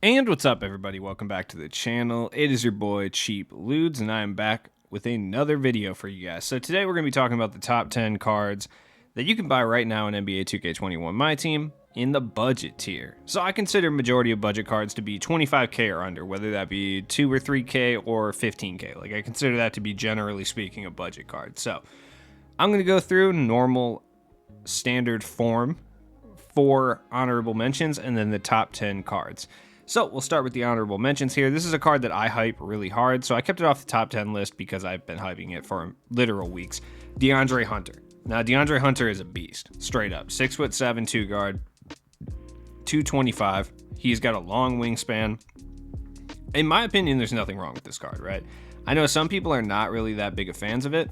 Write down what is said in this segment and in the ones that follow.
And what's up, everybody? Welcome back to the channel. It is your boy Cheap Ludes, and I am back with another video for you guys. So today we're going to be talking about the top 10 cards that you can buy right now in NBA 2K21 My Team in the budget tier. So I consider majority of budget cards to be 25k or under, whether that be 2 or 3k or 15k. Like, I consider that to be, generally speaking, a budget card. So I'm going to go through normal standard form for honorable mentions and then the top 10 cards. So we'll start with the honorable mentions here. This is a card that I hype really hard, so I kept it off the top 10 list because I've been hyping it for literal weeks. DeAndre Hunter. Now, DeAndre Hunter is a beast, straight up. 6'7", 2 guard, 225. He's got a long wingspan. In my opinion, there's nothing wrong with this card, right? I know some people are not really that big of fans of it,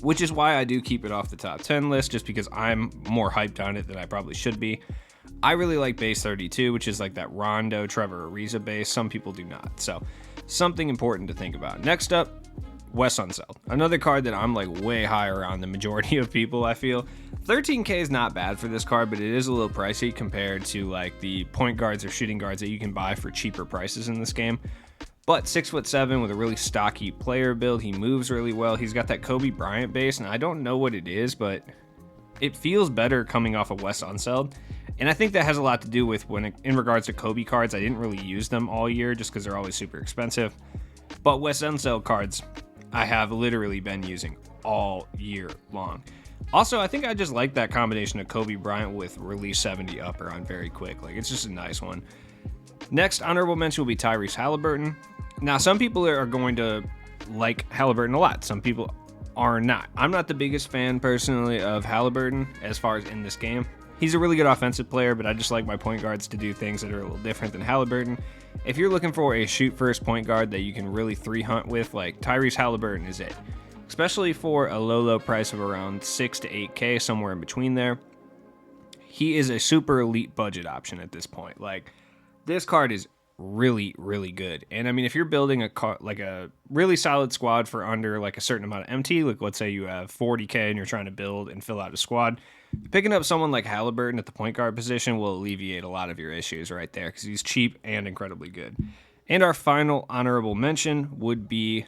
which is why I do keep it off the top 10 list, just because I'm more hyped on it than I probably should be. I really like base 32, which is like that Rondo, Trevor Ariza base. Some people do not. So something important to think about. Next up, Wes Unseld. Another card that I'm like way higher on the majority of people, I feel. 13k is not bad for this card, but it is a little pricey compared to like the point guards or shooting guards that you can buy for cheaper prices in this game. But 6'7" with a really stocky player build. He moves really well. He's got that Kobe Bryant base, and I don't know what it is, but it feels better coming off of Wes Unseld. And I think that has a lot to do with in regards to Kobe cards, I didn't really use them all year just because they're always super expensive. But Wes Unseld cards, I have literally been using all year long. Also, I think I just like that combination of Kobe Bryant with release 70 upper on very quick. Like, it's just a nice one. Next, honorable mention will be Tyrese Halliburton. Now, some people are going to like Halliburton a lot. Some people are not. I'm not the biggest fan, personally, of Halliburton as far as in this game. He's a really good offensive player, but I just like my point guards to do things that are a little different than Halliburton. If you're looking for a shoot-first point guard that you can really 3-hunt with, like, Tyrese Halliburton is it. Especially for a low price of around 6 to 8k, somewhere in between there. He is a super elite budget option at this point. Like, this card is really, really good. And I mean, if you're building a really solid squad for under like a certain amount of MT, like let's say you have 40k and you're trying to build and fill out a squad, picking up someone like Halliburton at the point guard position will alleviate a lot of your issues right there because he's cheap and incredibly good. And our final honorable mention would be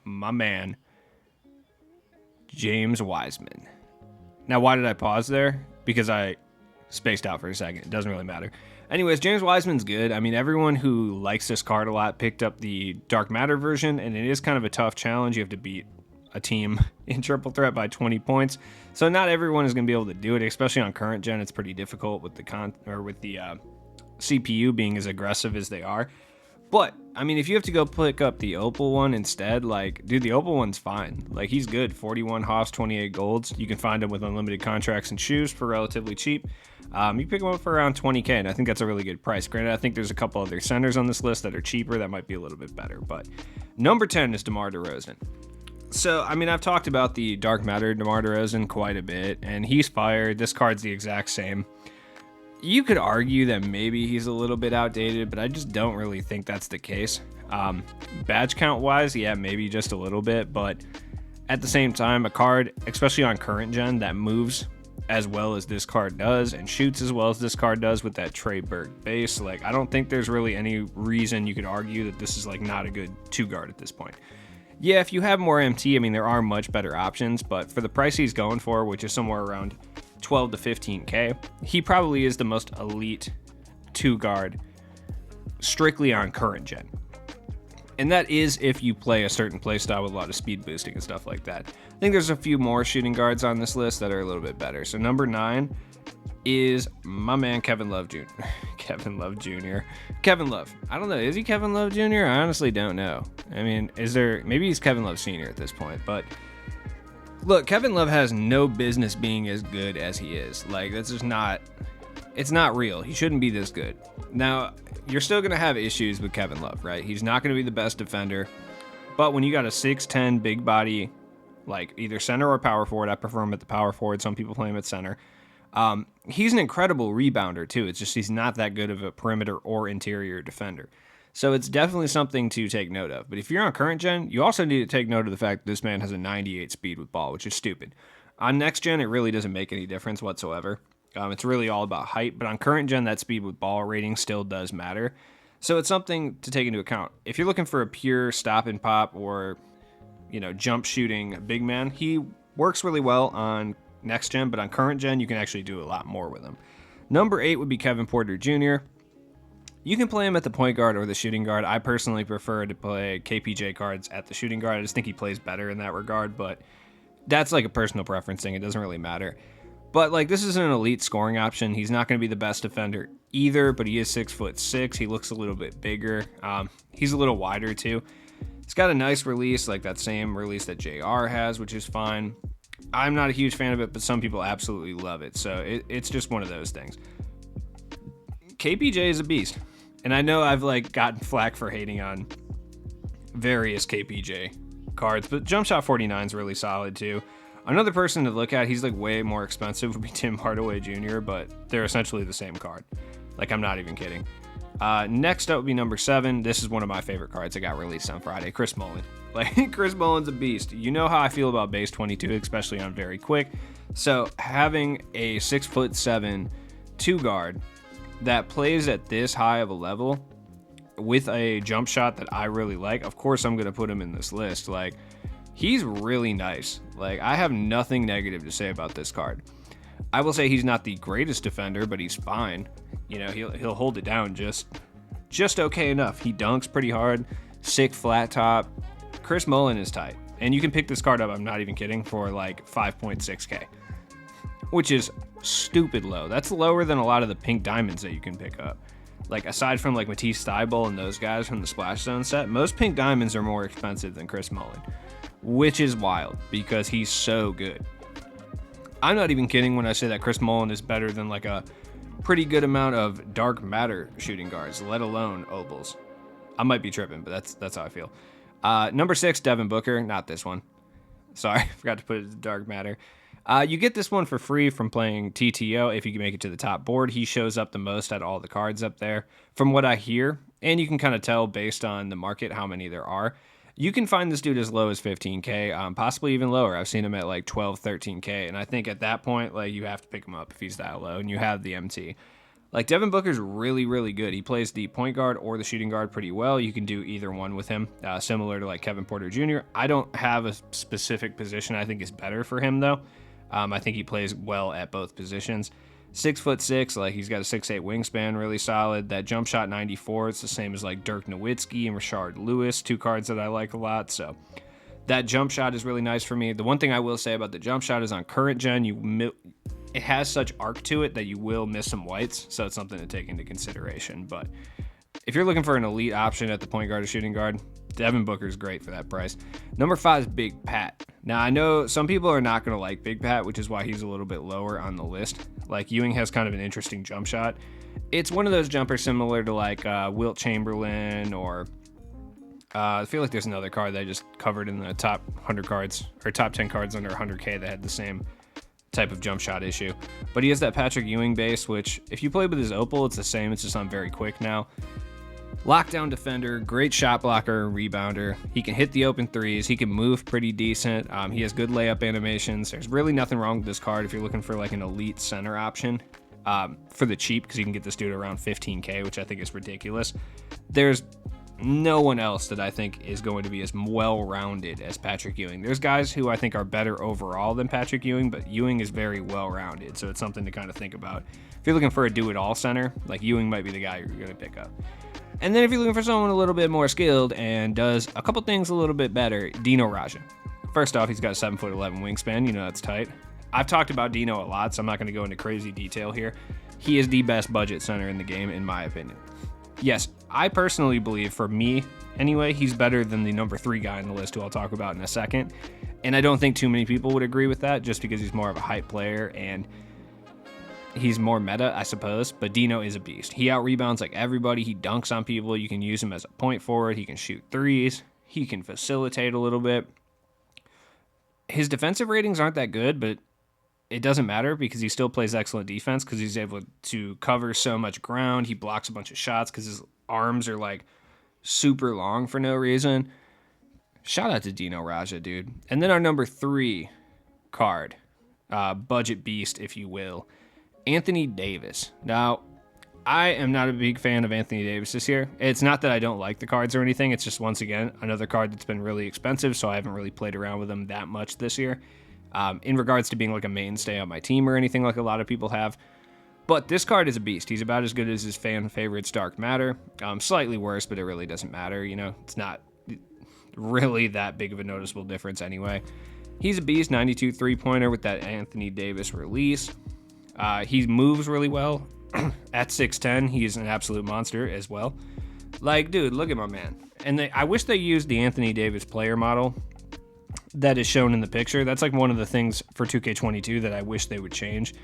my man, James Wiseman. Now, why did I pause there? Because I spaced out for a second. It doesn't really matter. Anyways, James Wiseman's good. I mean, everyone who likes this card a lot picked up the Dark Matter version, and it is kind of a tough challenge. You have to beat a team in triple threat by 20 points. So not everyone is going to be able to do it, especially on current gen. It's pretty difficult with the CPU being as aggressive as they are. But I mean, if you have to go pick up the Opal one instead, like, dude, the Opal one's fine. Like, he's good. 41 hops, 28 golds. You can find him with unlimited contracts and shoes for relatively cheap. You pick him up for around 20k, and I think that's a really good price. Granted, I think there's a couple other centers on this list that are cheaper that might be a little bit better. But number 10 is DeMar DeRozan. So, I mean, I've talked about the Dark Matter DeMar DeRozan quite a bit, and he's fired. This card's the exact same. You could argue that maybe he's a little bit outdated, but I just don't really think that's the case. Badge count wise, yeah, maybe just a little bit, but at the same time, a card, especially on current gen, that moves as well as this card does and shoots as well as this card does with that Trey Burke base, like, I don't think there's really any reason you could argue that this is like not a good 2-guard at this point. Yeah, if you have more MT, I mean, there are much better options, but for the price he's going for, which is somewhere around 12 to 15k, he probably is the most elite 2-guard strictly on current gen. And that is if you play a certain playstyle with a lot of speed boosting and stuff like that. I think there's a few more shooting guards on this list that are a little bit better. So number 9 is my man Kevin Love Jr. Kevin Love Jr. Kevin Love. I don't know. Is he Kevin Love Jr.? I honestly don't know. I mean, maybe he's Kevin Love Sr. at this point, but look, Kevin Love has no business being as good as he is. Like, that's just not, it's not real. He shouldn't be this good. Now, you're still going to have issues with Kevin Love, right? He's not going to be the best defender, but when you got a 6'10" big body, like either center or power forward, I prefer him at the power forward. Some people play him at center. He's an incredible rebounder too. It's just he's not that good of a perimeter or interior defender. So it's definitely something to take note of. But if you're on current gen, you also need to take note of the fact that this man has a 98 speed with ball, which is stupid. On next gen, it really doesn't make any difference whatsoever. It's really all about height, but on current gen, that speed with ball rating still does matter. So it's something to take into account. If you're looking for a pure stop and pop or, jump shooting big man, he works really well on next gen, but on current gen, you can actually do a lot more with him. Number 8 would be Kevin Porter Jr. You can play him at the point guard or the shooting guard. I personally prefer to play KPJ cards at the shooting guard. I just think he plays better in that regard, but that's like a personal preference thing. It doesn't really matter. But like, this is an elite scoring option. He's not going to be the best defender either, but he is 6'6". He looks a little bit bigger. He's a little wider too. He's got a nice release, like that same release that JR has, which is fine. I'm not a huge fan of it, but some people absolutely love it. So it's just one of those things. KPJ is a beast. And I know I've like gotten flack for hating on various KPJ cards, but Jump Shot 49 is really solid too. Another person to look at, he's like way more expensive, would be Tim Hardaway Jr., but they're essentially the same card. Like, I'm not even kidding. Next up would be number 7. This is one of my favorite cards that got released on Friday, Chris Mullin. Like, Chris Mullin's a beast. You know how I feel about base 22, especially on very quick. So having a 6'7" 2 guard that plays at this high of a level with a jump shot that I really like, of course I'm going to put him in this list. Like, he's really nice. Like, I have nothing negative to say about this card. I will say he's not the greatest defender, but he's fine. He'll hold it down just okay enough. He dunks pretty hard, sick flat top. Chris Mullin is tight. And you can pick this card up, I'm not even kidding, for like 5.6k, which is stupid low. That's lower than a lot of the pink diamonds that you can pick up. Like, aside from like Matisse Thybulle and those guys from the Splash Zone set, most pink diamonds are more expensive than Chris Mullin, which is wild because he's so good. I'm not even kidding when I say that Chris Mullin is better than like a pretty good amount of dark matter shooting guards, let alone ovals. I might be tripping, but that's how I feel. Number 6, Devin Booker. Not this one. Sorry, I forgot to put it as dark matter. You get this one for free from playing TTO if you can make it to the top board. He shows up the most out of all the cards up there, from what I hear, and you can kind of tell based on the market how many there are. You can find this dude as low as 15k, possibly even lower. I've seen him at like 12, 13k, and I think at that point, like, you have to pick him up if he's that low, and you have the MT. Like, Devin Booker's really, really good. He plays the point guard or the shooting guard pretty well. You can do either one with him, similar to like Kevin Porter Jr. I don't have a specific position I think is better for him, though. I think he plays well at both positions. 6'6", like, he's got a 6'8" wingspan, really solid. That jump shot 94, it's the same as like Dirk Nowitzki and Rashard Lewis, 2 cards that I like a lot. So that jump shot is really nice for me. The one thing I will say about the jump shot is on current gen, it has such arc to it that you will miss some whites, so it's something to take into consideration. But if you're looking for an elite option at the point guard or shooting guard, Devin Booker is great for that price. Number 5 is Big Pat. Now, I know some people are not going to like Big Pat, which is why he's a little bit lower on the list. Like, Ewing has kind of an interesting jump shot. It's one of those jumpers similar to like Wilt Chamberlain, or I feel like there's another card that I just covered in the top 100 cards, or top 10 cards under 100k that had the same type of jump shot issue. But he has that Patrick Ewing base, which if you play with his Opal, it's the same. It's just on very quick now. Lockdown defender, great shot blocker, rebounder. He can hit the open threes. He can move pretty decent. He has good layup animations. There's really nothing wrong with this card if you're looking for like an elite center option for the cheap, because you can get this dude around 15k, which I think is ridiculous. There's no one else that I think is going to be as well-rounded as Patrick Ewing. There's guys who I think are better overall than Patrick Ewing, but Ewing is very well-rounded, so it's something to kind of think about. If you're looking for a do-it-all center, like, Ewing might be the guy you're going to pick up. And then if you're looking for someone a little bit more skilled and does a couple things a little bit better, Dino Raja. First off, he's got a 7'11" wingspan. You know that's tight. I've talked about Dino a lot, so I'm not going to go into crazy detail here. He is the best budget center in the game, in my opinion. Yes, I personally believe, for me anyway, he's better than the number 3 guy on the list, who I'll talk about in a second. And I don't think too many people would agree with that, just because he's more of a hype player and he's more meta, I suppose. But Dino is a beast. He out-rebounds like everybody. He dunks on people. You can use him as a point forward. He can shoot threes. He can facilitate a little bit. His defensive ratings aren't that good, but it doesn't matter because he still plays excellent defense because he's able to cover so much ground. He blocks a bunch of shots because his arms are like super long for no reason. Shout out to Dino Raja, dude. And then our number 3 card, budget beast, if you will, Anthony Davis. Now, I am not a big fan of Anthony Davis this year. It's not that I don't like the cards or anything. It's just, once again, another card that's been really expensive, so I haven't really played around with him that much this year. In regards to being like a mainstay on my team or anything like a lot of people have. But this card is a beast. He's about as good as his fan favorites, Dark Matter. Slightly worse, but it really doesn't matter. You know, it's not really that big of a noticeable difference anyway. He's a beast, 92 3-pointer with that Anthony Davis release. He moves really well. At 6'10", he's an absolute monster as well. Like, dude, look at my man. And I wish they used the Anthony Davis player model that is shown in the picture. That's like one of the things for 2K22 that I wish they would change,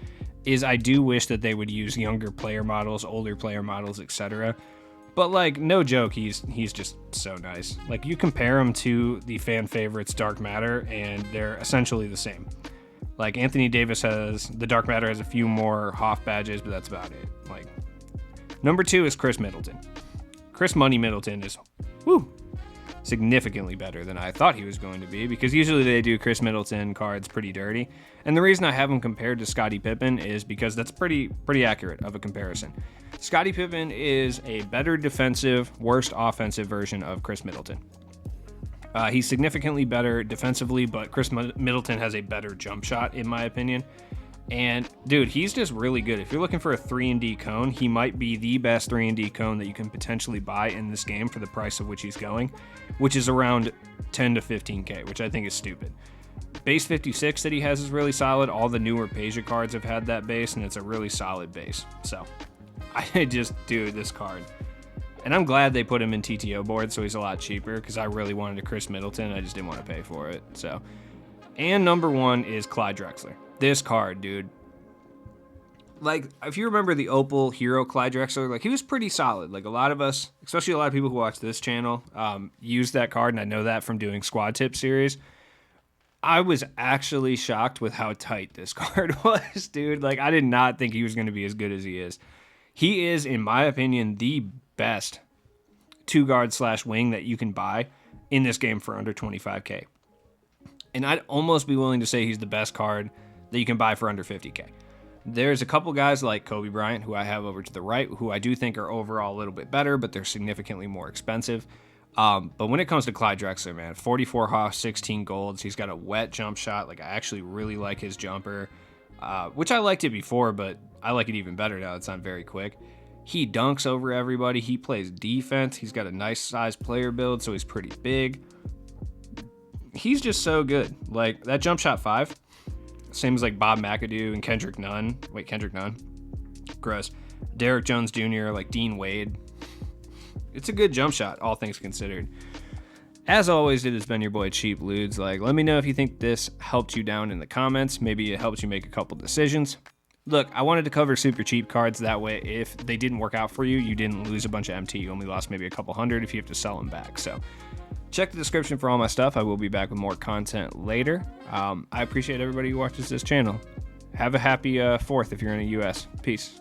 is I do wish that they would use younger player models, older player models, etc. But like, no joke, he's just so nice. Like, you compare him to the fan favorites Dark Matter, and they're essentially the same. Like, Anthony Davis the Dark Matter has a few more Hoff badges, but that's about it. Like, number 2 is Chris Middleton. Chris Money Middleton is, significantly better than I thought he was going to be, because usually they do Chris Middleton cards pretty dirty. And the reason I have him compared to Scottie Pippen is because that's pretty accurate of a comparison. Scottie Pippen is a better defensive, worse offensive version of Chris Middleton. He's significantly better defensively, but Chris Middleton has a better jump shot, in my opinion. And, dude, he's just really good. If you're looking for a 3-and-D cone, he might be the best 3-and-D cone that you can potentially buy in this game for the price of which he's going, which is around 10 to 15K, which I think is stupid. Base 56 that he has is really solid. All the newer Peja cards have had that base, and it's a really solid base. So, dude, this card. And I'm glad they put him in TTO board, so he's a lot cheaper, because I really wanted a Chris Middleton. I just didn't want to pay for it. So, and number 1 is Clyde Drexler. This card, dude. Like, if you remember the Opal Hero Clyde Drexler, like, he was pretty solid. Like, a lot of us, especially a lot of people who watch this channel, use that card, and I know that from doing Squad Tip series. I was actually shocked with how tight this card was, dude. Like, I did not think he was going to be as good as he is. He is, in my opinion, the best 2-guard/wing that you can buy in this game for under 25K. And I'd almost be willing to say he's the best card that you can buy for under 50K. There's a couple guys like Kobe Bryant, who I have over to the right, who I do think are overall a little bit better, but they're significantly more expensive. But when it comes to Clyde Drexler, man, 44 Hoff, 16 golds. He's got a wet jump shot. Like, I actually really like his jumper, which I liked it before, but I like it even better now. It's not very quick. He dunks over everybody. He plays defense. He's got a nice size player build, so he's pretty big. He's just so good. Like, that jump shot 5, same as like Bob McAdoo and Kendrick Nunn. Wait, Kendrick Nunn? Gross. Derrick Jones Jr., like Dean Wade. It's a good jump shot, all things considered. As always, it has been your boy Cheap Ludes. Like, let me know if you think this helped you down in the comments. Maybe it helped you make a couple decisions. Look, I wanted to cover super cheap cards. That way, if they didn't work out for you, you didn't lose a bunch of MT. You only lost maybe a couple hundred if you have to sell them back. So check the description for all my stuff. I will be back with more content later. I appreciate everybody who watches this channel. Have a happy 4th if you're in the US. Peace.